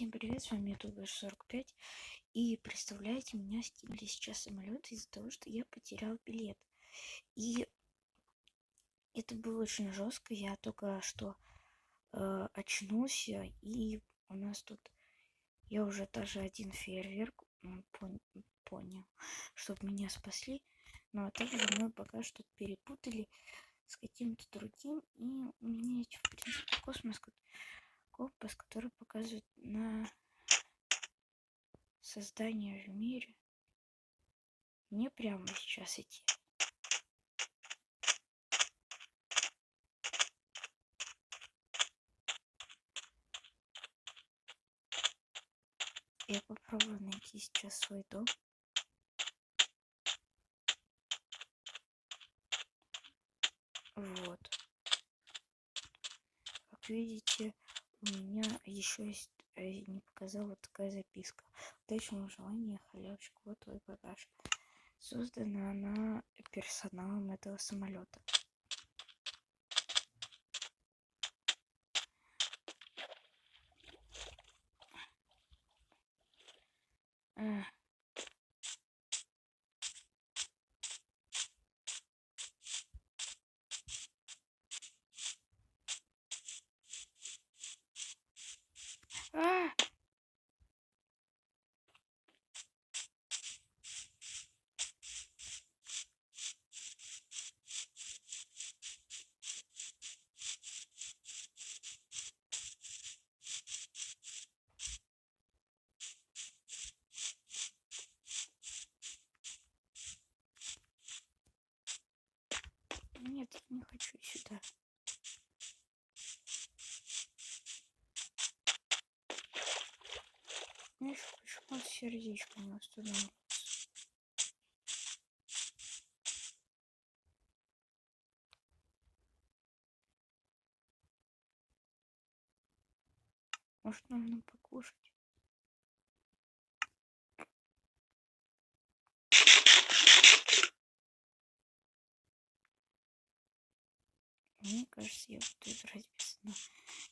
Всем привет, с вами ютубер 45. И представляете, меня скинули сейчас самолет из-за того, что я потерял билет. И это было очень жестко. Я только что очнулся, и у нас тут я уже даже один фейерверк понял, чтобы меня спасли. Но также мы пока что перепутали с каким-то другим. И у меня есть, в принципе, компас, который показывает на создание в мире. Мне прямо сейчас идти. Я попробую найти сейчас свой дом. Вот. Как видите, у меня еще есть, не показала вот такая записка. Удачного желания, халявочка, вот твой багаж. Создана она персоналом этого самолета. Нет, я не хочу сюда. Знаешь, почему сердечко не установилось? Может, нужно покушать? Мне кажется, я буду играть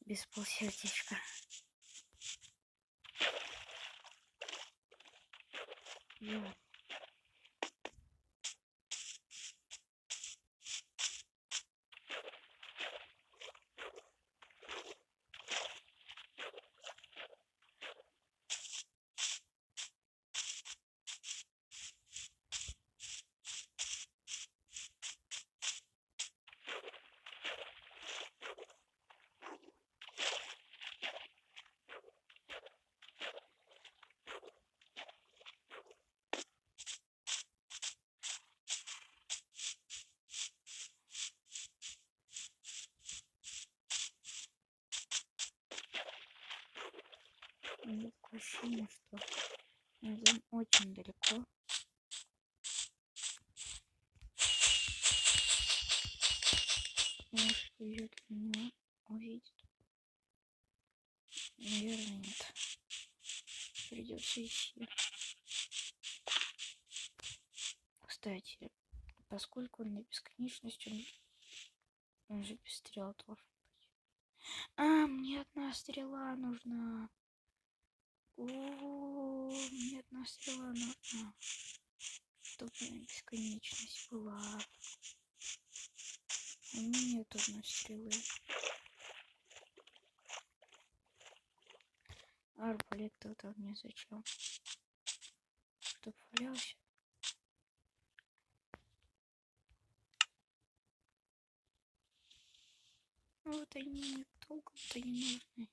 без полсердечка. Вот. У меня такое ощущение, что мой дом очень далеко. Может, повезет меня, увидит. Наверное, нет. Придется идти. Кстати, поскольку он на бесконечность, он же без стрел должен быть. Мне одна стрела нужна. Мне одна стрела нужна. Чтобы бесконечность была. У меня нет одной стрелы. Арбалет-то мне зачем? Чтоб валялся. Ну вот они мне толком-то не нужны.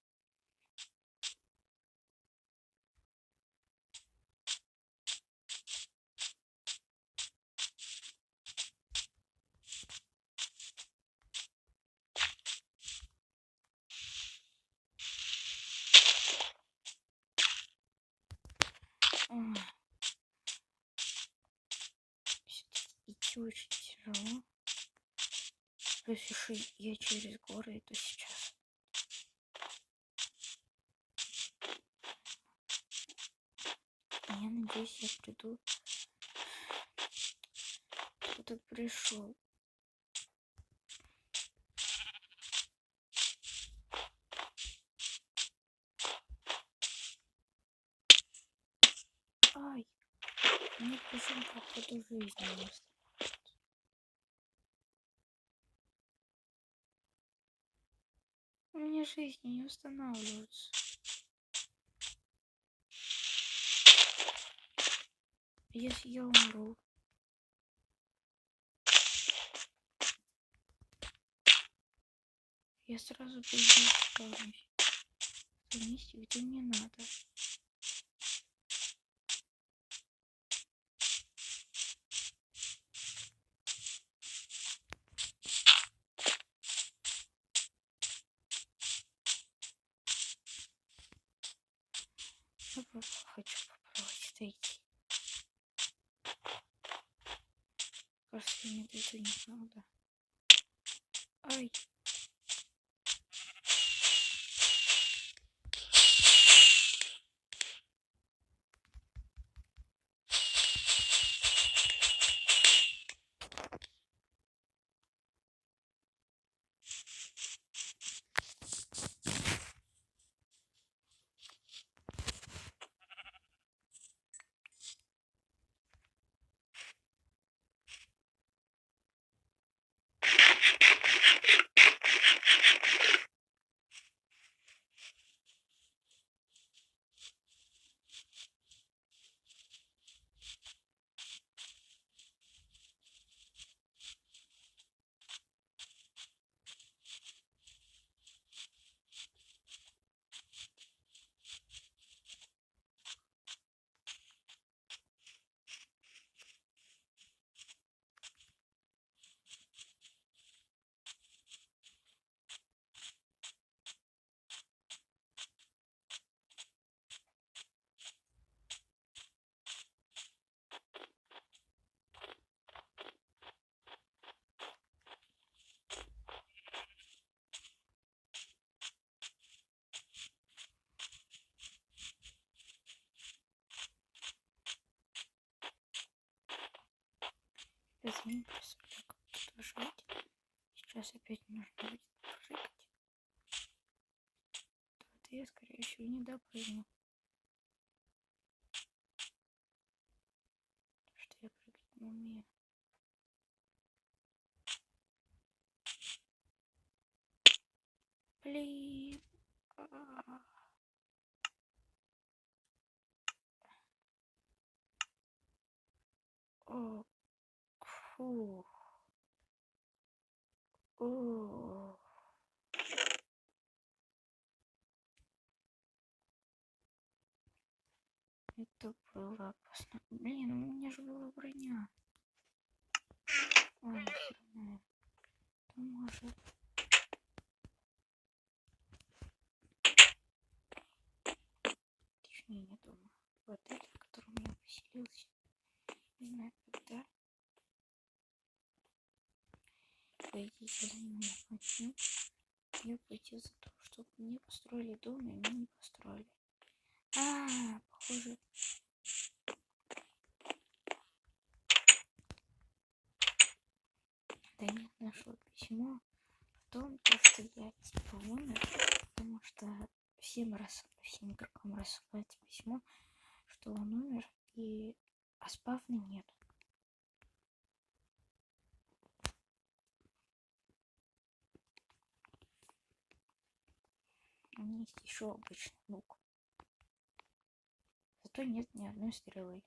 Идти очень тяжело. Плюс еще я через горы иду сейчас. Я надеюсь, я приду. Кто-то пришел. Ай, мне почему походу жизни не осталось. У меня жизни не устанавливаются. Если я умру, я сразу приду спавнюсь в том месте, где мне надо. Я просто хочу попробовать дойти. Кажется, я не дойду никогда. Ай. Извини, просто как тут жить. Сейчас опять нужно будет прыгать. Вот я, скорее всего, не допрыгну. Потому что я прыгать не умею. Блин. О, фу. О. Это было опасно. Блин, у меня же была броня. Ой, херня. Да может. Точнее, не дома. В отеле, в котором я поселился. Не знаю, когда. По идее, за меня начну. Я пойти за то, чтобы мне построили дом, и мне не построили. Похоже. Да нет, нашло письмо в том, что я типа умер, потому что всем игрокам рассылается письмо, что он умер, а спавна нет. У меня есть еще обычный лук. Зато нет ни одной стрелы.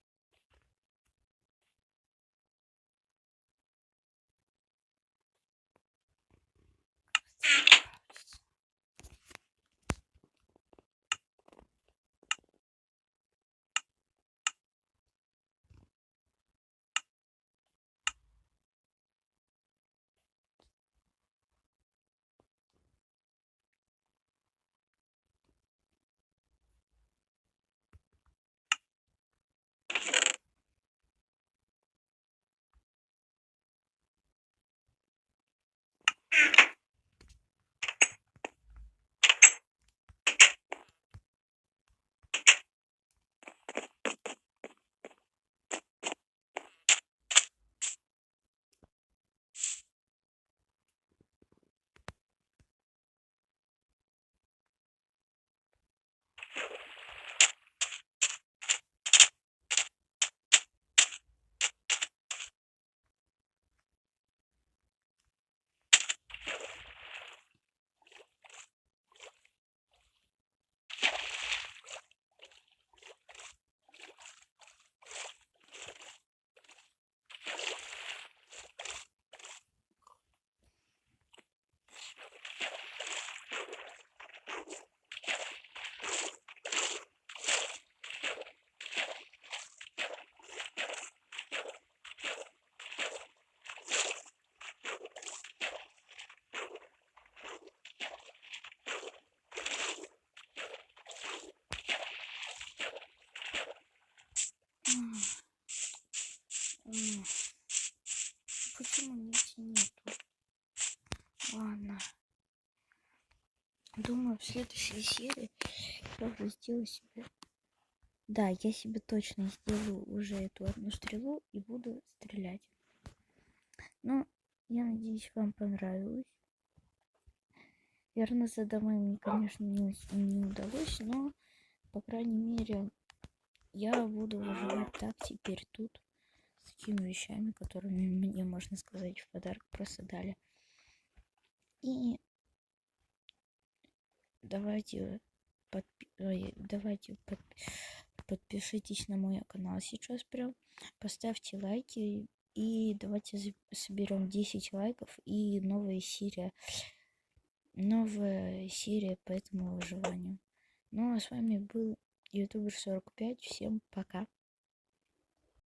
Почему нету? Ладно. Думаю, в следующей серии я уже сделаю себе... Да, я себе точно сделаю уже эту одну стрелу и буду стрелять. Ну, я надеюсь, вам понравилось. Вернуться домой мне, конечно, не удалось, но, по крайней мере, я буду выживать так теперь тут, с такими вещами, которыми мне, можно сказать, в подарок просто дали. И давайте, подпишитесь на мой канал сейчас прям, поставьте лайки, и давайте соберем 10 лайков и новая серия по этому выживанию. Ну а с вами был ютубер 45. Всем пока.